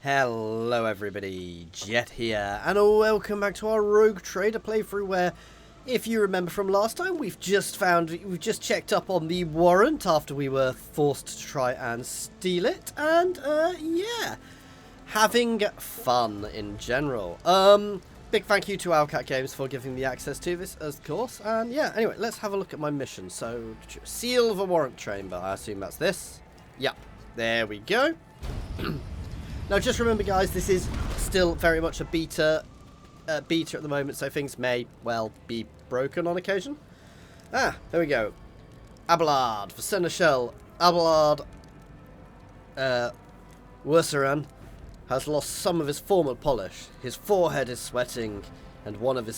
Hello everybody, Jet here, and welcome back to our Rogue Trader playthrough where, if you remember from last time, we've just checked up on the warrant after we were forced to try and steal it, and yeah, having fun in general. Big thank you to Owlcat Games for giving me access to this, of course, and yeah, anyway, let's have a look at my mission. So, seal the warrant chamber, I assume that's this. Yep, there we go. Now, just remember, guys, this is still very much a beta at the moment, so things may, well, be broken on occasion. Ah, there we go. Abelard, for Seneschal, Abelard Werseran has lost some of his former polish. His forehead is sweating, and one of the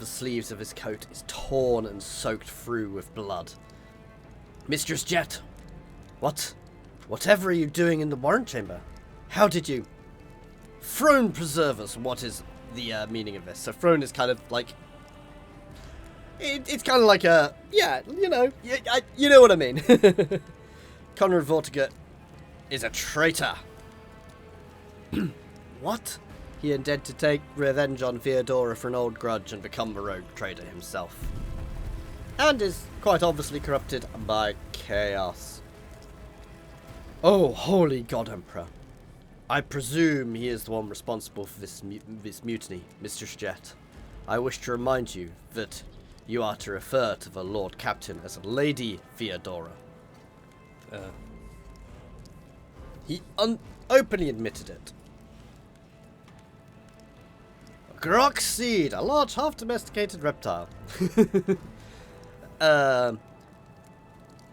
sleeves of his coat is torn and soaked through with blood. Mistress Jet, whatever are you doing in the warrant chamber? How did you? Throne preservers, what is the meaning of this? So throne is kind of like... It's kind of like a... Yeah, you know what I mean. Conrad Vortigern is a traitor. What? He intended to take revenge on Theodora for an old grudge and become a rogue trader himself. And is quite obviously corrupted by chaos. Oh, holy God, Emperor. I presume he is the one responsible for this mutiny, Mistress Jet. I wish to remind you that you are to refer to the Lord Captain as Lady Theodora. He openly admitted it. Grok seed, a large half-domesticated reptile.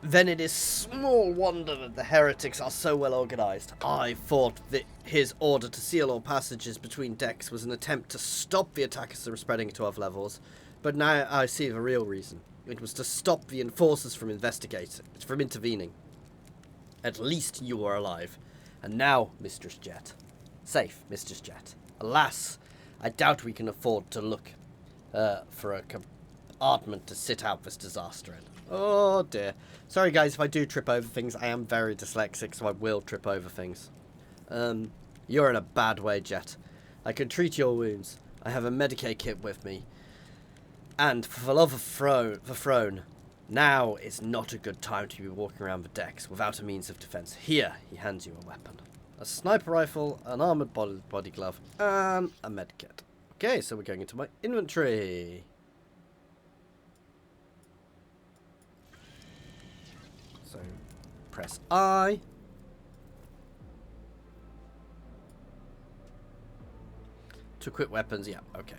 Then it is small wonder that the heretics are so well organized. I thought that his order to seal all passages between decks was an attempt to stop the attackers from spreading to other levels, but now I see the real reason. It was to stop the enforcers from intervening. At least you are alive. And now, Mistress Jet. Safe, Mistress Jet. Alas, I doubt we can afford to look for a compartment to sit out this disaster in. Oh dear. Sorry guys if I do trip over things. I am very dyslexic, so I will trip over things. You're in a bad way, Jet. I can treat your wounds. I have a Medicaid kit with me. And for the love of the throne, now is not a good time to be walking around the decks without a means of defense. Here, he hands you a weapon. A sniper rifle, an armored body glove, and a medkit. Okay, so we're going into my inventory. So, press I. To equip weapons, yeah, okay.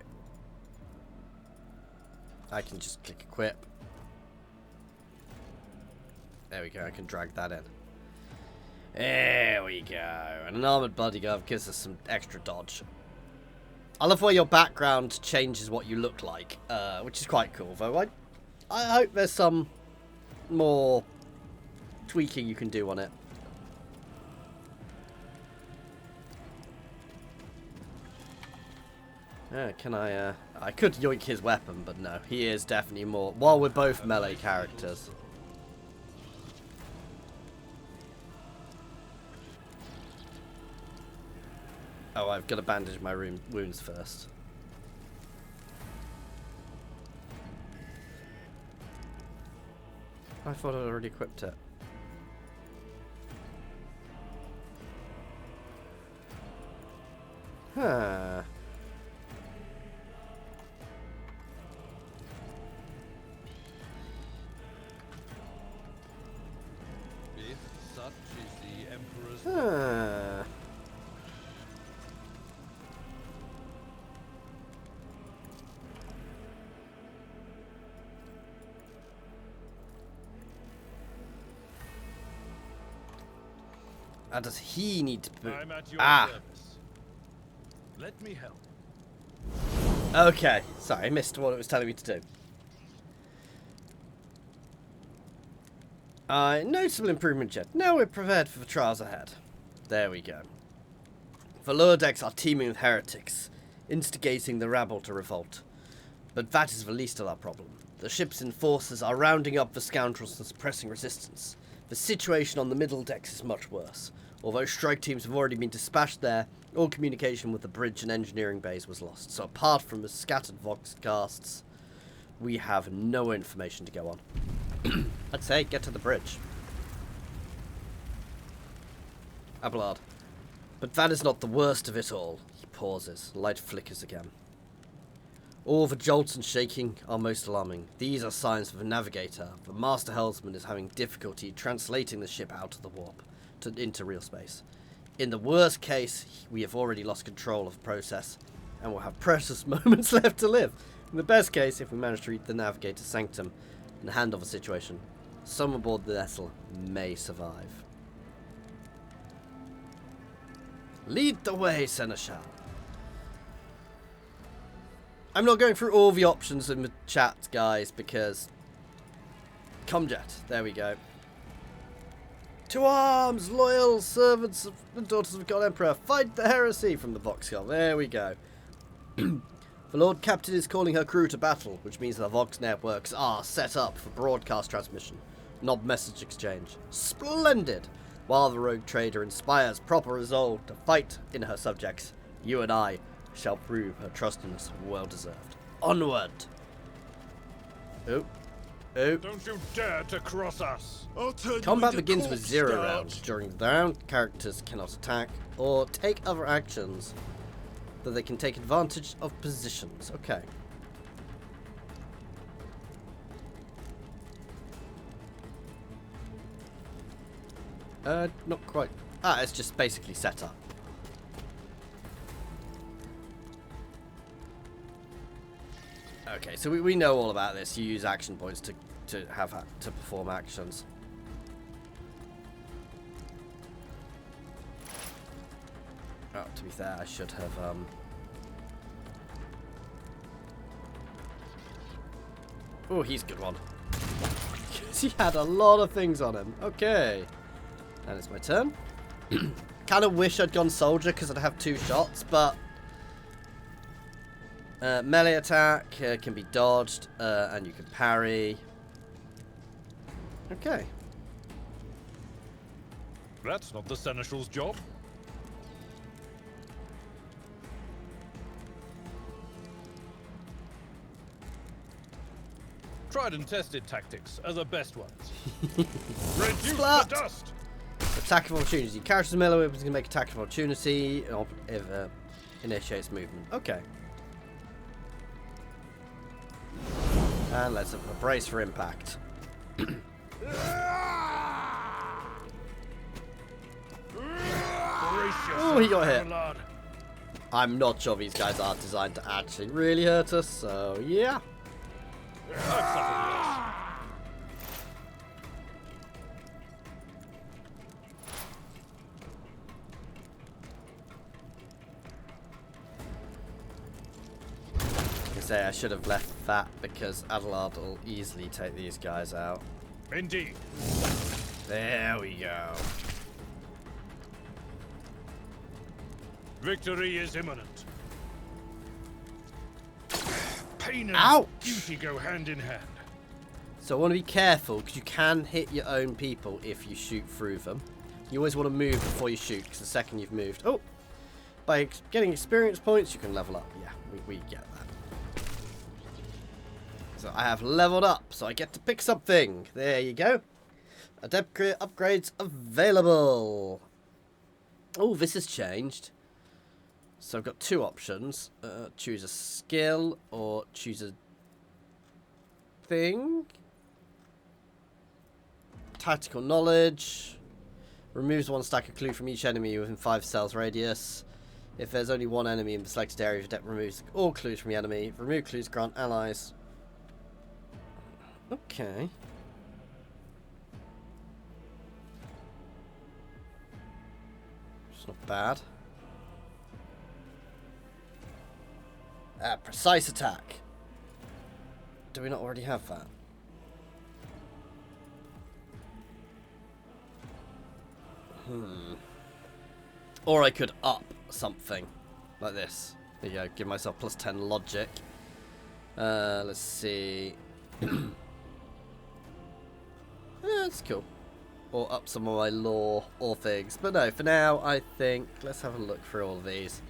I can just click equip. There we go, I can drag that in. There we go. And an armored body glove gives us some extra dodge. I love where your background changes what you look like, which is quite cool, though. I hope there's some more tweaking you can do on it. Can I could yoink his weapon, but no, he is definitely more, while we're both melee characters. Oh, I've got to bandage my wounds first. I thought I'd already equipped it. Huh. If such is the Emperor's Huh. How does he need to put... I'm at your service. Let me help. Okay, sorry, I missed what it was telling me to do. Noticeable improvement, Jet. Now we're prepared for the trials ahead. There we go. The lower decks are teeming with heretics, instigating the rabble to revolt. But that is the least of our problem. The ship's enforcers are rounding up the scoundrels and suppressing resistance. The situation on the middle decks is much worse. Although strike teams have already been dispatched there, all communication with the bridge and engineering bays was lost. So apart from the scattered voxcasts, we have no information to go on. I'd say get to the bridge. Abelard. But that is not the worst of it all. He pauses. Light flickers again. All the jolts and shaking are most alarming. These are signs of a navigator. The master helmsman is having difficulty translating the ship out of the warp into real space. In the worst case, we have already lost control of the process and will have precious moments left to live. In the best case, if we manage to reach the navigator's sanctum and handle the situation, some aboard the vessel may survive. Lead the way, Seneschal. I'm not going through all the options in the chat, guys, because... Comjet, there we go. To arms, loyal servants of the daughters of God Emperor. Fight the heresy from the Voxcom. There we go. The Lord Captain is calling her crew to battle, which means the Vox networks are set up for broadcast transmission, not message exchange. Splendid! While the rogue trader inspires proper resolve to fight in her subjects, you and I shall prove her trustiness well deserved. Onward! Oh. Oh. Don't you dare to cross us! Combat begins with 0 rounds. During the round, characters cannot attack or take other actions, though they can take advantage of positions. Okay. Not quite. Ah, it's just basically set up. Okay, so we know all about this. You use action points to perform actions. Oh, to be fair, I should have Oh, he's a good one. Because he had a lot of things on him. Okay. And it's my turn. Kind of wish I'd gone soldier because I'd have 2 shots, but melee attack can be dodged, and you can parry. Okay. That's not the Seneschal's job. Tried and tested tactics are the best ones. Reduce the dust! Attack of opportunity. Characters melee weapons can make attack of opportunity if initiates movement. Okay. And let's have a brace for impact. Oh, he got hit. I'm not sure these guys are designed to actually really hurt us, so yeah. I should have left that because Adelard will easily take these guys out. Indeed. There we go. Victory is imminent. Pain and Ouch! duty go hand in hand. So I want to be careful because you can hit your own people if you shoot through them. You always want to move before you shoot because the second you've moved... Oh! By getting experience points, you can level up. Yeah, we get that. So I have leveled up, so I get to pick something. There you go. Adept upgrades available. Oh, this has changed. So I've got 2 options. Choose a skill or choose a thing. Tactical knowledge. Removes 1 stack of clue from each enemy within 5 cells radius. If there's only 1 enemy in the selected area, the adept removes all clues from the enemy. Remove clues grant allies. Okay. It's not bad. Precise attack. Do we not already have that? Or I could up something like this. There you go. Give myself plus 10 logic. Let's see. Yeah, that's cool. or up some of my lore or things. But no, for now, I think let's have a look through all of these.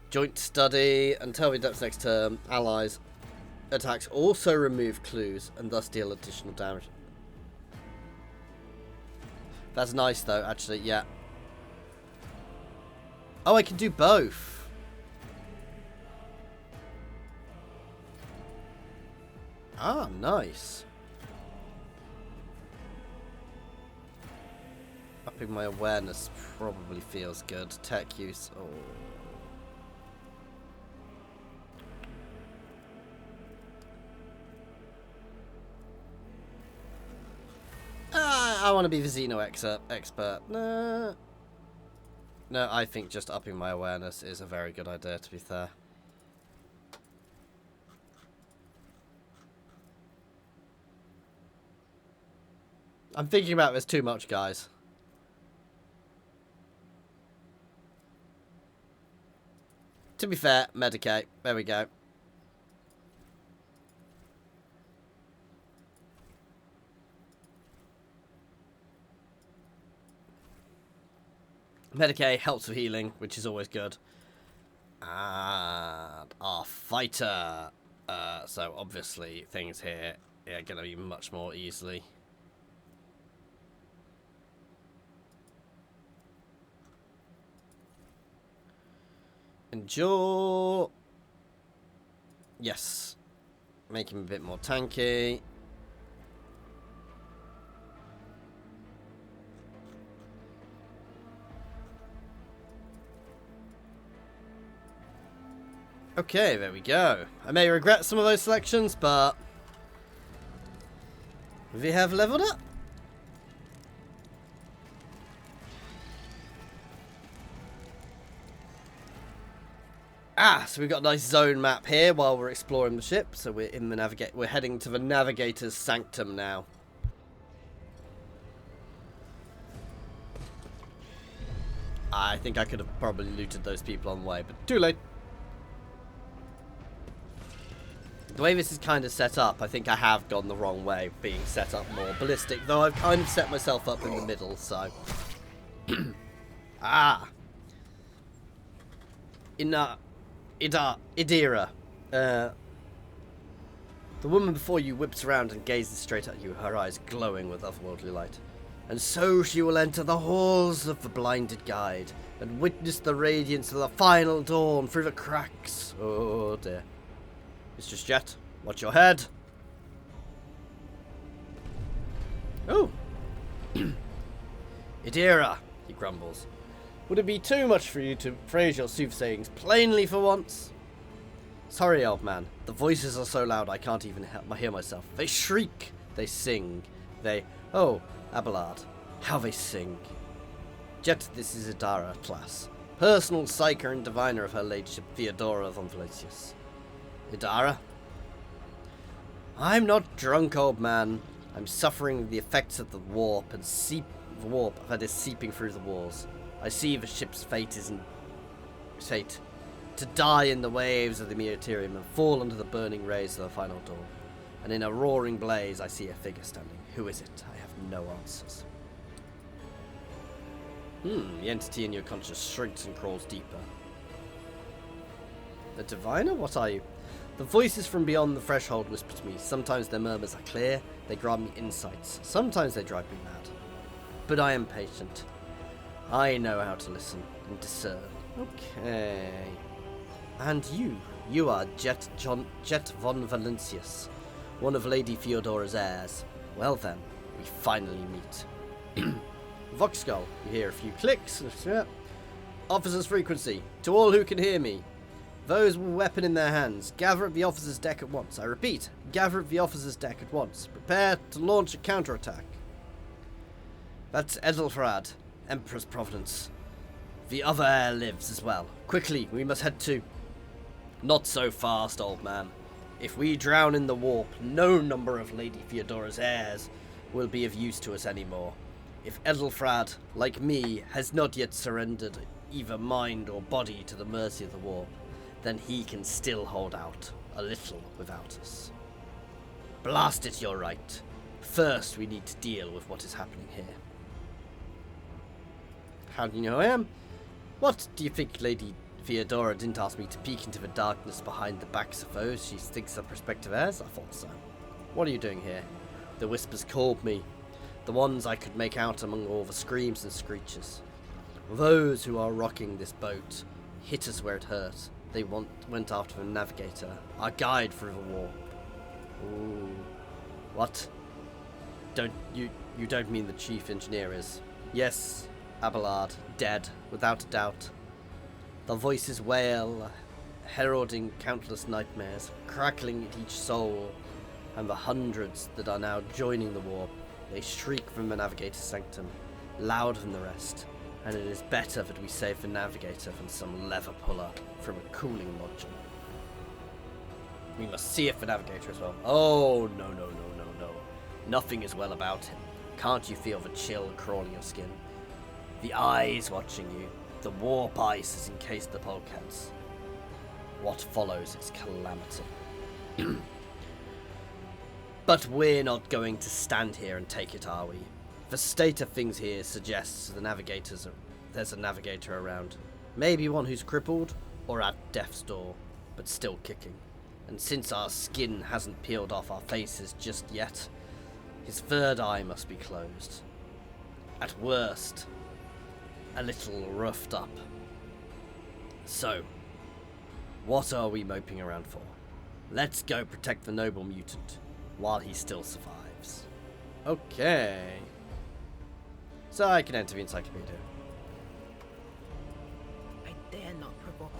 Joint study. Until we depth next turn, allies attacks also remove clues and thus deal additional damage. That's nice though, actually, yeah. Oh, I can do both. Ah, nice. Upping my awareness probably feels good. Tech use. Oh. I want to be the Xeno expert. No, I think just upping my awareness is a very good idea, to be fair. I'm thinking about this too much, guys. To be fair, medicate. There we go. Medicaid helps with healing, which is always good. And our fighter. So obviously things here are going to be much more easily. Endure. Yes. Make him a bit more tanky. Okay, there we go. I may regret some of those selections, but we have leveled up. So we've got a nice zone map here while we're exploring the ship. So we're in the we're heading to the Navigator's Sanctum now. I think I could have probably looted those people on the way, but too late. The way this is kind of set up, I think I have gone the wrong way, being set up more ballistic, though I've kind of set myself up in the middle, so... Idira. The woman before you whips around and gazes straight at you, her eyes glowing with otherworldly light. And so she will enter the halls of the blinded guide, and witness the radiance of the final dawn through the cracks. Oh dear. Mr. Jet, watch your head. Oh. Idira, he grumbles. Would it be too much for you to phrase your soothsayings plainly for once? Sorry, old man. The voices are so loud I can't even hear myself. They shriek. They sing. They... Oh, Abelard. How they sing. Jet, this is Idira class. Personal Psyker and diviner of her ladyship Theodora von Valentius. Idira? I'm not drunk, old man. I'm suffering the effects of the warp that is seeping through the walls. I see the ship's fate to die in the waves of the Imperium and fall under the burning rays of the final dawn. And in a roaring blaze, I see a figure standing. Who is it? I have no answers. The entity in your conscience shrinks and crawls deeper. A diviner? What are you? The voices from beyond the threshold whisper to me. Sometimes their murmurs are clear, they grant me insights. Sometimes they drive me mad. But I am patient. I know how to listen and discern. Okay. And you are Jet von Valentius, one of Lady Theodora's heirs. Well then, we finally meet. Voxgull, you hear a few clicks. Officer's frequency. To all who can hear me. Those with a weapon in their hands, gather at the officer's deck at once. I repeat, gather at the officer's deck at once. Prepare to launch a counterattack. That's Edelfrad, Emperor's Providence. The other heir lives as well. Quickly, we must head to... Not so fast, old man. If we drown in the warp, no number of Lady Theodora's heirs will be of use to us anymore. If Edelfrad, like me, has not yet surrendered either mind or body to the mercy of the warp, then he can still hold out a little without us. Blast it, you're right. First, we need to deal with what is happening here. How do you know who I am? What, do you think Lady Theodora didn't ask me to peek into the darkness behind the backs of foes she thinks are prospective heirs? I thought so. What are you doing here? The whispers called me. The ones I could make out among all the screams and screeches. Those who are rocking this boat hit us where it hurt. They went after the Navigator, our guide through the war. Ooh. What? You don't mean the chief engineer is? Yes, Abelard, dead, without a doubt. The voices wail, heralding countless nightmares, crackling at each soul, and the hundreds that are now joining the war. They shriek from the Navigator's sanctum, louder than the rest, and it is better that we save the Navigator than some lever puller from a cooling module. We must see if the Navigator as well. Oh, no. Nothing is well about him. Can't you feel the chill crawling your skin? The eyes watching you. The warp ice has encased the bulkheads. What follows is calamity. But we're not going to stand here and take it, are we? The state of things here suggests there's a Navigator around. Maybe one who's crippled, or at death's door, but still kicking. And since our skin hasn't peeled off our faces just yet, his third eye must be closed. At worst, a little roughed up. So, what are we moping around for? Let's go protect the noble mutant while he still survives. Okay. So I can enter the encyclopedia. I dare not provoke.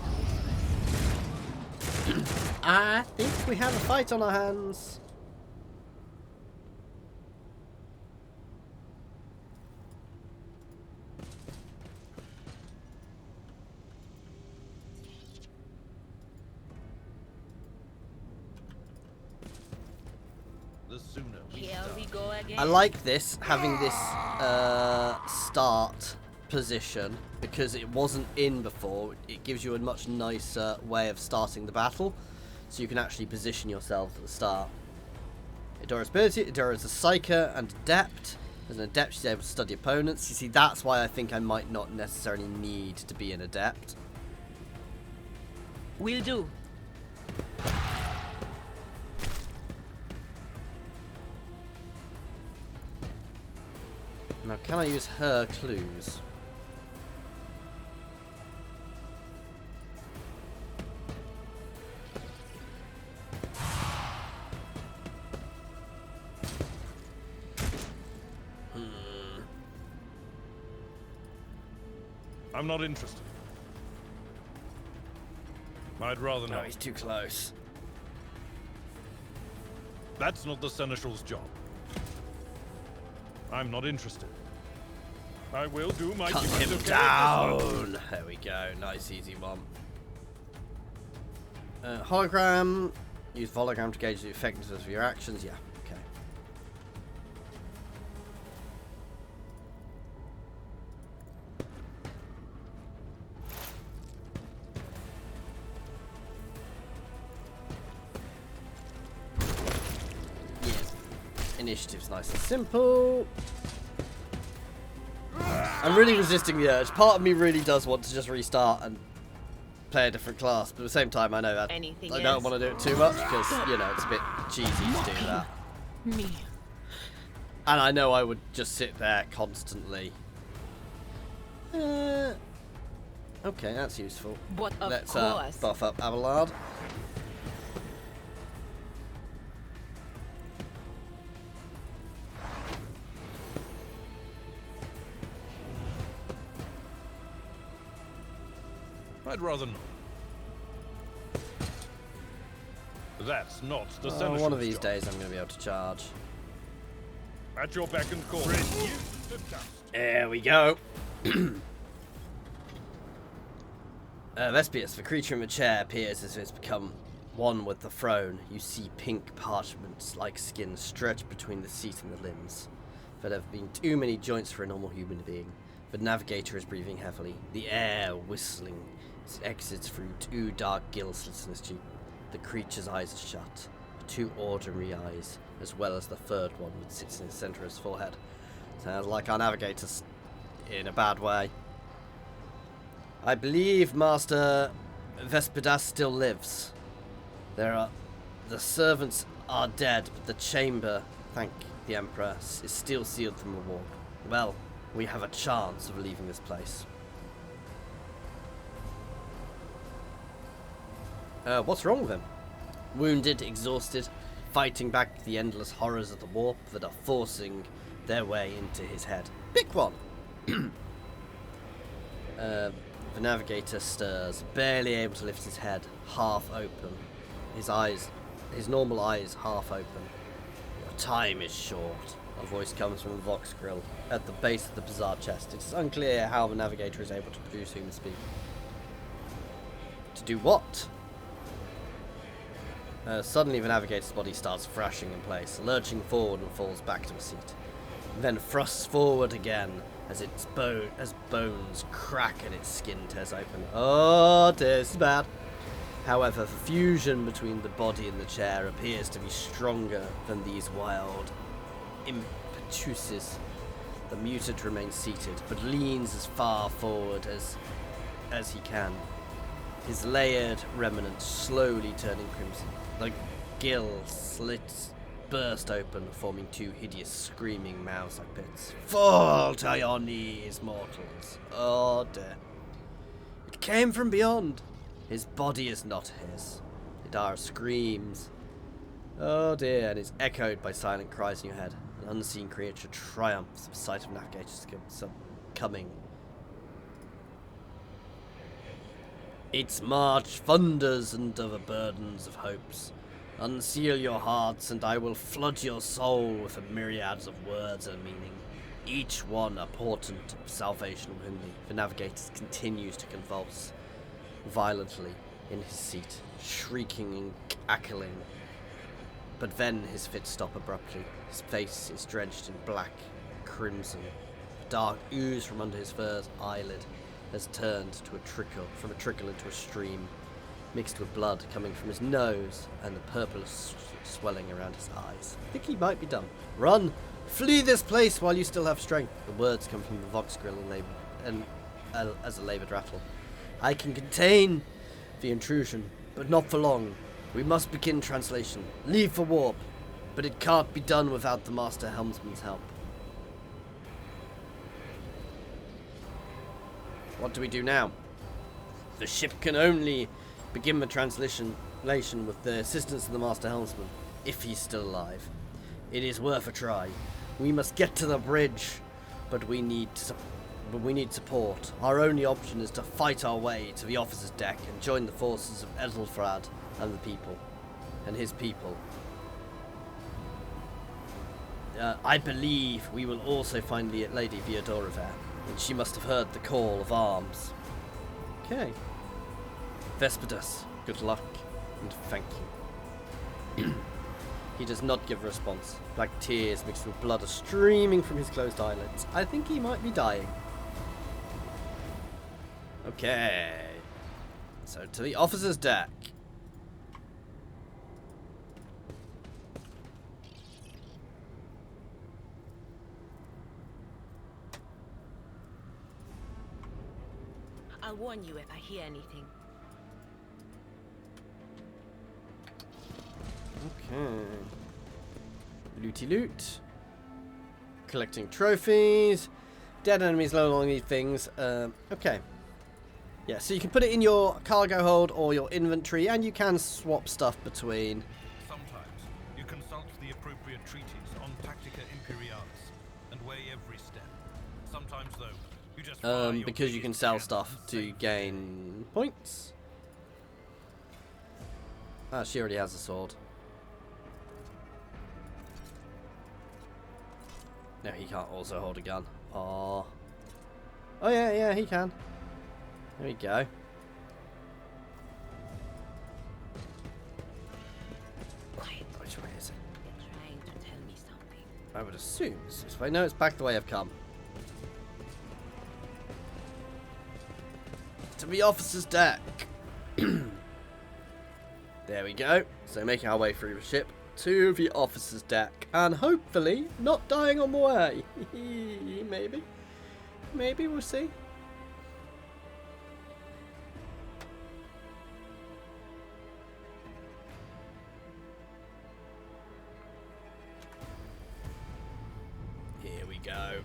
I think we have a fight on our hands. The sooner we Here start. we go again. I like this, having this start position, because it wasn't in before. It gives you a much nicer way of starting the battle, so you can actually position yourself at the start. Idira's ability: Idira is a Psyker and Adept. As an Adept, she's able to study opponents. You see, that's why I think I might not necessarily need to be an Adept. Will do. Now, can I use her clues? I'm not interested. I'd rather No, not. he's too close. That's not the Seneschal's job. I'm not interested. I will do my Cut duty. him Okay, this one. down! There we go. Nice, easy one. Hologram. Use hologram to gauge the effectiveness of your actions. Yeah, okay. Yeah. Initiative's nice and simple. I'm really resisting the urge. Part of me really does want to just restart and play a different class, but at the same time I know that Anything I don't else? want to do it too much because, you know, it's a bit cheesy to do that. Me. And I know I would just sit there constantly. Okay, that's useful. But of Let's course. buff up Abelard. I'd rather not. That's not the Seneschal's One of these job. days I'm going to be able to charge. At your beck and call. Reduce to dust. There we go. Vespius, the creature in the chair appears as if it's become one with the throne. You see pink parchment-like skin stretched between the seat and the limbs. There have been too many joints for a normal human being. The Navigator is breathing heavily, the air whistling. It exits through two dark gill slits in his cheek. The creature's eyes are shut. 2 ordinary eyes, as well as the third one that sits in the centre of his forehead. Sounds like our navigator's in a bad way. I believe Master Vespidas still lives. The servants are dead, but the chamber, thank the Emperor, is still sealed from reward. Well, we have a chance of leaving this place. What's wrong with him? Wounded, exhausted, fighting back the endless horrors of the warp that are forcing their way into his head. Pick one! The navigator stirs, barely able to lift his head, half open. His normal eyes half open. Your time is short. A voice comes from the Vox grill at the base of the bizarre chest. It's unclear how the navigator is able to produce human speak. To do what? Suddenly the navigator's body starts thrashing in place, lurching forward and falls back to a seat. Then thrusts forward again as bones crack and its skin tears open. Oh, this is bad. However, the fusion between the body and the chair appears to be stronger than these wild impetuses. The mutant remains seated, but leans as far forward as he can. His layered remnant slowly turning crimson. The gill slits burst open, forming 2 hideous screaming mouths like pits. Fall to your knees, mortals. Oh dear. It came from beyond. His body is not his. Idira screams. Oh dear, and is echoed by silent cries in your head. An unseen creature triumphs at the sight of navigators coming. Its march thunders under the burdens of hopes. Unseal your hearts, and I will flood your soul with a myriads of words and meaning, each one a portent of salvation within thee. The navigator continues to convulse violently in his seat, shrieking and cackling. But then his fits stop abruptly. His face is drenched in black, crimson. Dark ooze from under his first eyelid has turned to a trickle into a stream, mixed with blood coming from his nose and the purplish swelling around his eyes. I think he might be done. Run! Flee this place while you still have strength. The words come from the Vox grill as a laboured rattle. I can contain the intrusion, but not for long. We must begin translation. Leave for warp, but it can't be done without the Master Helmsman's help. What do we do now? The ship can only begin the translation with the assistance of the Master Helmsman, if he's still alive. It is worth a try. We must get to the bridge, but we need support. Our only option is to fight our way to the officer's deck and join the forces of Edelfrad and his people. I believe we will also find the Lady Theodora there, and she must have heard the call of arms. Okay. Vespidas, good luck, and thank you. He does not give a response. Black tears mixed with blood are streaming from his closed eyelids. I think he might be dying. Okay. So to the officer's deck. I'll warn you if I hear anything. Okay. Looty loot. Collecting trophies. Dead enemies no longer need things. Okay. Yeah, so you can put it in your cargo hold or your inventory, and you can swap stuff between. Sometimes you consult the appropriate treaties on Tactica Imperialis and weigh every step. Sometimes, though, you just because you can sell stuff to gain points. Ah, she already has a sword. No, he can't also hold a gun. Oh. Oh yeah, he can. There we go. Quiet. Which way is it? They're trying to tell me something. I would assume it's this way. No, it's back the way I've come. To the officer's deck. There There we go. So making our way through the ship to the officer's deck. And hopefully not dying on the way. Maybe. Maybe, we'll see. Here we go.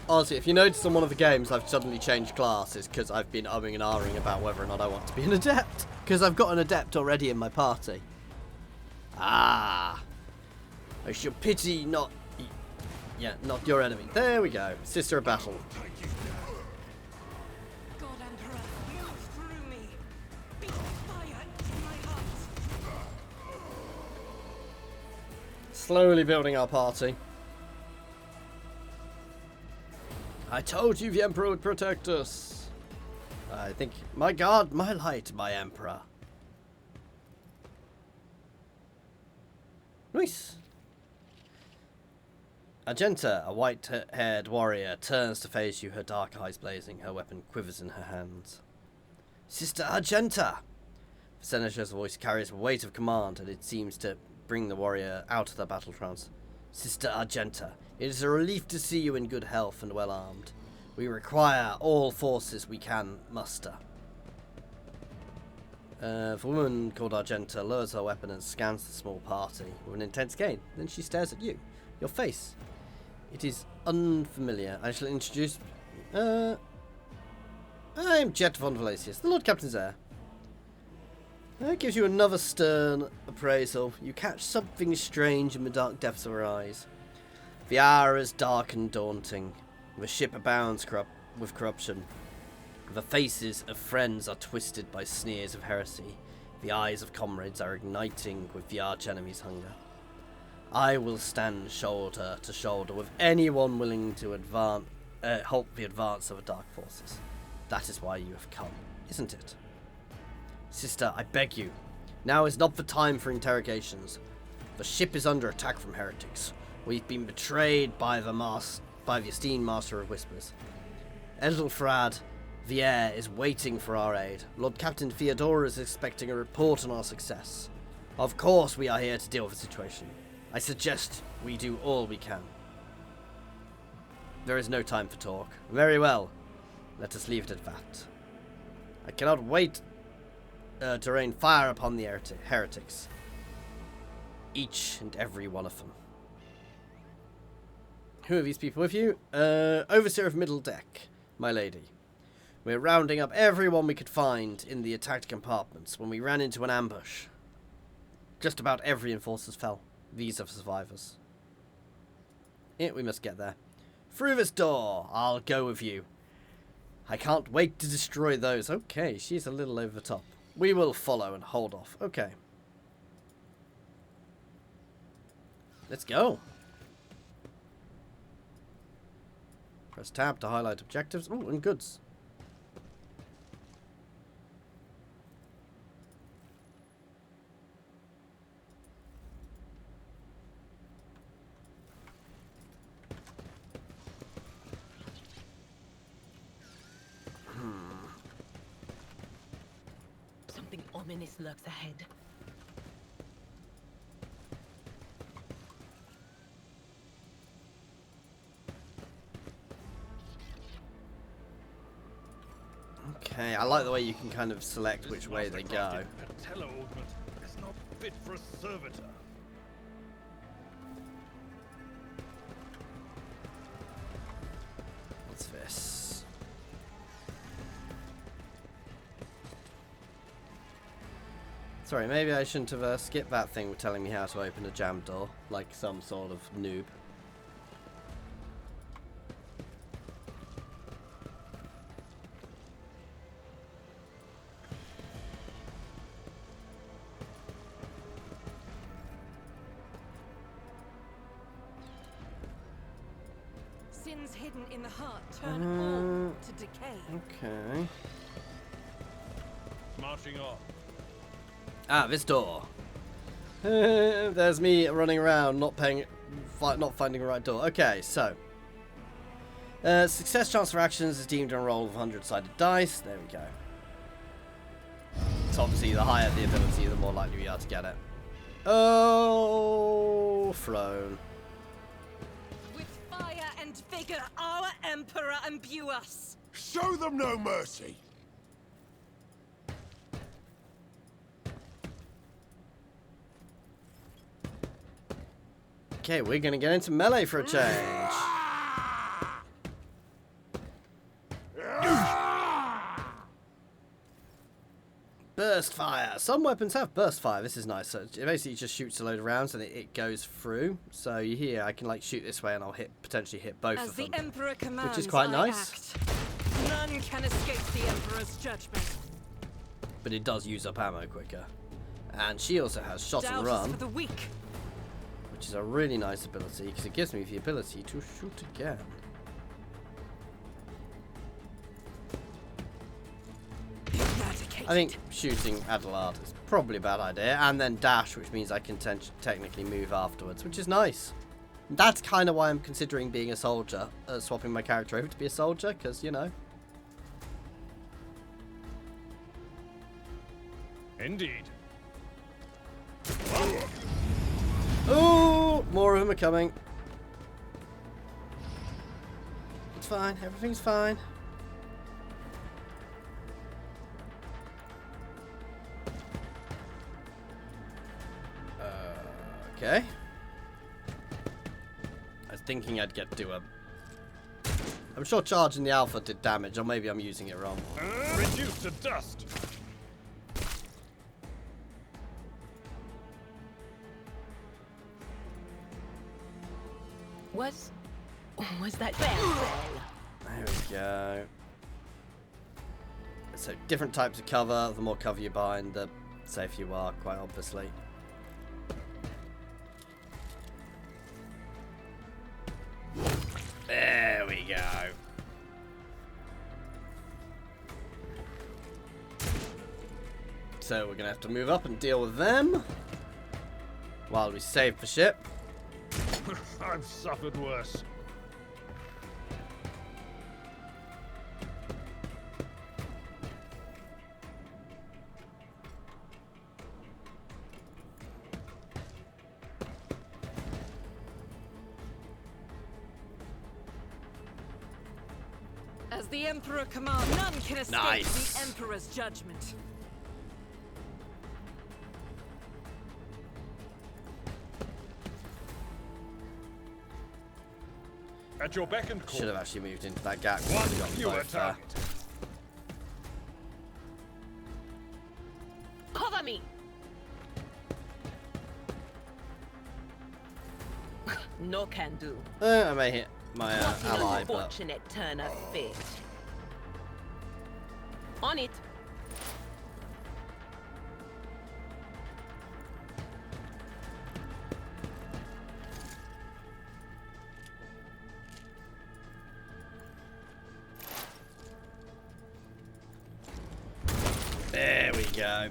Honestly, if you notice on one of the games I've suddenly changed classes because I've been umming and ahhing about whether or not I want to be an adept. Because I've got an adept already in my party. Ah. I shall pity not... Yeah, not your enemy. There we go. Sister of Battle. God Emperor, move through me. Be fire in my heart. Slowly building our party. I told you the Emperor would protect us. I think... My God, my light, my Emperor. Nice. Argenta, a white-haired warrior, turns to face you, her dark eyes blazing, her weapon quivers in her hands. Sister Argenta! The senator's voice carries a weight of command, and it seems to bring the warrior out of the battle trance. Sister Argenta, it is a relief to see you in good health and well armed. We require all forces we can muster. The woman called Argenta lowers her weapon and scans the small party with an intense gaze. Then she stares at you. Your face. It is unfamiliar. I shall introduce... I am Jet von Valesius, the Lord Captain's heir. That gives you another stern appraisal. You catch something strange in the dark depths of her eyes. The hour is dark and daunting. The ship abounds with corruption. The faces of friends are twisted by sneers of heresy. The eyes of comrades are igniting with the arch enemy's hunger. I will stand shoulder to shoulder with anyone willing to halt the advance of the dark forces. That is why you have come, isn't it? Sister, I beg you. Now is not the time for interrogations. The ship is under attack from heretics. We've been betrayed by the esteemed Master of Whispers. Edelfrad, the heir, is waiting for our aid. Lord Captain Theodora is expecting a report on our success. Of course we are here to deal with the situation. I suggest we do all we can. There is no time for talk. Very well. Let us leave it at that. I cannot wait to rain fire upon the heretics. Each and every one of them. Who are these people with you? Overseer of Middle Deck, my lady. We're rounding up everyone we could find in the attacked compartments when we ran into an ambush. Just about every enforcer fell. These are survivors. Yeah, we must get there. Through this door, I'll go with you. I can't wait to destroy those. Okay, she's a little over the top. We will follow and hold off. Okay. Let's go. Press tab to highlight objectives. Oh, and goods. Something ominous lurks ahead. Okay, I like the way you can kind of select which way they go. It's not fit for a servitor. What's this? Sorry, maybe I shouldn't have skipped that thing with telling me how to open a jam door, like some sort of noob. Sins hidden in the heart turn all to decay. Okay. Marching on. Ah, this door. There's me running around, not finding the right door. Okay, so success chance for actions is deemed on a roll of 100-sided dice. There we go. So obviously, the higher the ability, the more likely we are to get it. Oh, throne. With fire and vigor, our Emperor imbue us. Show them no mercy! Okay, we're going to get into melee for a change. Burst fire. Some weapons have burst fire. This is nice. So it basically just shoots a load of rounds and it goes through. So you hear I can like shoot this way and I'll potentially hit both As of them. the Emperor commands, which is quite I nice. act. None can escape the Emperor's judgment. But it does use up ammo quicker. And she also has shot and Doubt is run, for the weak. which is a really nice ability because it gives me the ability to shoot again. I think shooting Adelard is probably a bad idea, and then dash, which means I can technically move afterwards, which is nice. That's kind of why I'm considering being a soldier, swapping my character over to be a soldier, because, you know. Indeed. Oh, more of them are coming. It's fine, everything's fine. Okay. I was thinking I'd get to a... I'm sure charging the alpha did damage, or maybe I'm using it wrong. Reduced to dust. Was that There we go. So different types of cover. The more cover you bind, the safer you are, quite obviously. There we go. So we're gonna have to move up and deal with them while we save the ship. I've suffered worse. As the Emperor commands, none can escape Nice. the Emperor's judgment. At your beck and call. Should have actually moved into that gap. One Would've gotten fewer both there. target. Cover me! No can do. I may hit my What an ally, but unfortunate turn of fate. On it. there we go.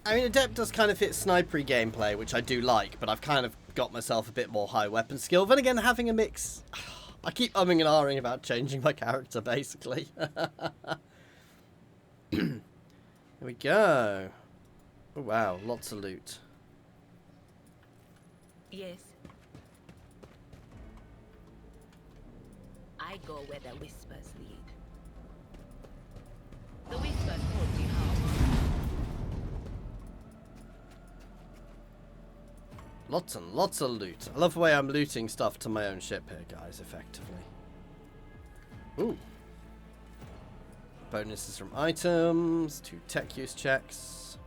I mean, Adept does kind of fit snipery gameplay, which I do like, but I've kind of got myself a bit more high weapon skill. Then again, having a mix... I keep umming and ahhing about changing my character, basically. Here we go. Oh, wow, lots of loot. Yes. I go where the whispers lead. The whispers told me how. Lots and lots of loot. I love the way I'm looting stuff to my own ship here, guys, effectively. Ooh. Bonuses from items, 2 tech use checks.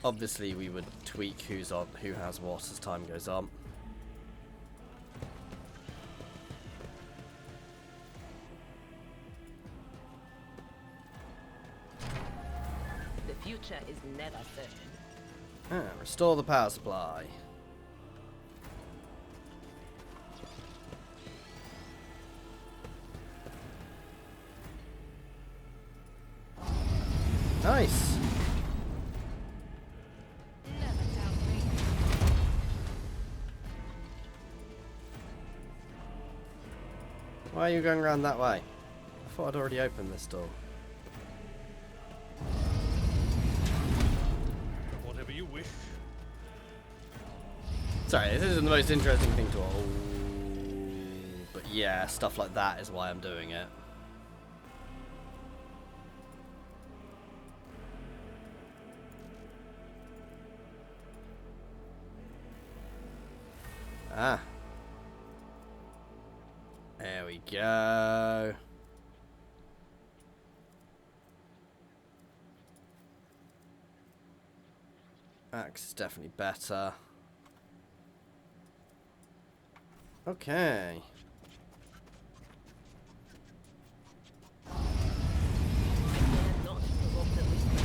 Obviously, we would tweak who has what as time goes on. The future is never certain. Restore the power supply. Nice. Why are you going around that way? I thought I'd already opened this door. Whatever you wish. Sorry, this isn't the most interesting thing to all. But yeah, stuff like that is why I'm doing it. Ah. There we go. Axe is definitely better. Okay. I dare not provoke the whisper.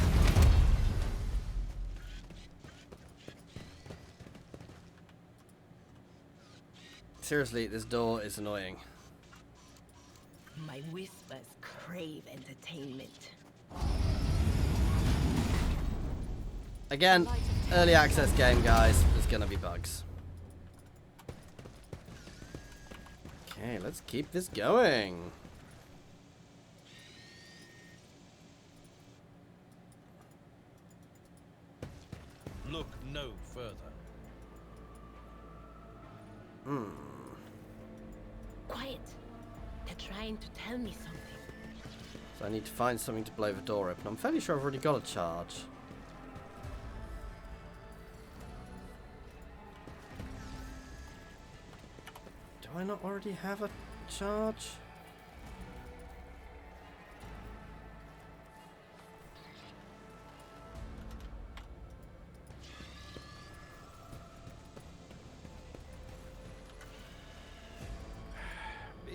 Seriously, this door is annoying. My whispers crave entertainment. Again, early access game, guys. There's gonna be bugs. Okay, let's keep this going. Look no further. Quiet. They're trying to tell me something. So I need to find something to blow the door open. I'm fairly sure I've already got a charge. Do I not already have a charge?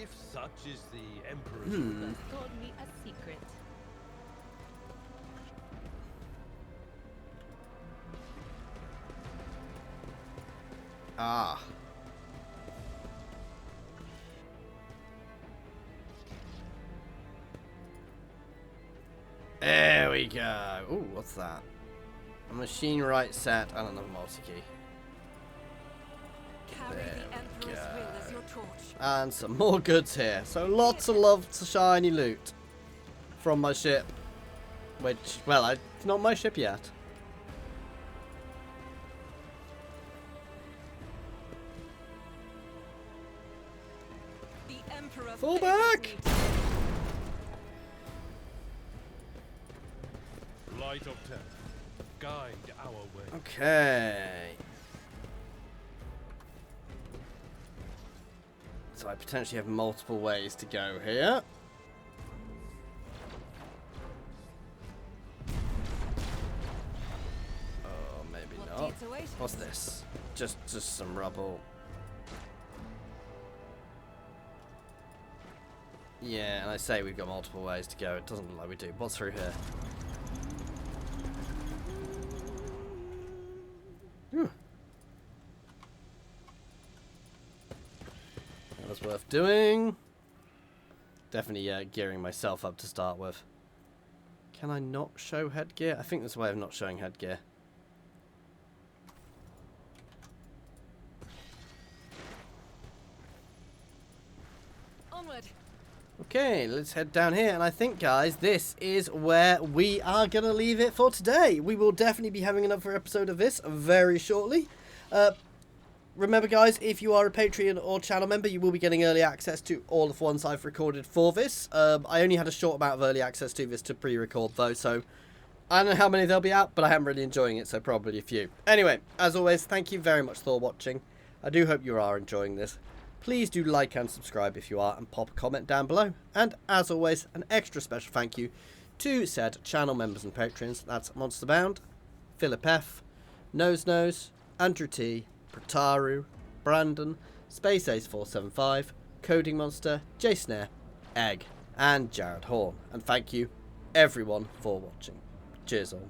If such is the Emperor's You just told me a secret. Ah. There we go. Ooh, what's that? A machine right set and another multi-key. Carry the Emperor's will as your torch. And some more goods here. So lots of shiny loot from my ship. Which, well, it's not my ship yet. The Emperor Fall favors back! me. light of death. Guide our way. Okay. So I potentially have multiple ways to go here. Oh, maybe What not. deeds await us? What's this? Just some rubble. Yeah, and I say we've got multiple ways to go. It doesn't look like we do. What's through here? Whew. That was worth doing. Definitely gearing myself up to start with. Can I not show headgear? I think there's a way of not showing headgear. Onward. Okay, let's head down here, and I think, guys, this is where we are going to leave it for today. We will definitely be having another episode of this very shortly. Remember, guys, if you are a Patreon or channel member, you will be getting early access to all of the ones I've recorded for this. I only had a short amount of early access to this to pre-record, though, so I don't know how many there'll be out, but I am really enjoying it, so probably a few. Anyway, as always, thank you very much for watching. I do hope you are enjoying this. Please do like and subscribe if you are, and pop a comment down below. And as always, an extra special thank you to said channel members and patrons. That's Monsterbound, Philip F, Nose, Andrew T, Prataru, Brandon, Space Ace 475, Coding Monster, J Snare, Egg, and Jared Horn. And thank you everyone for watching. Cheers all.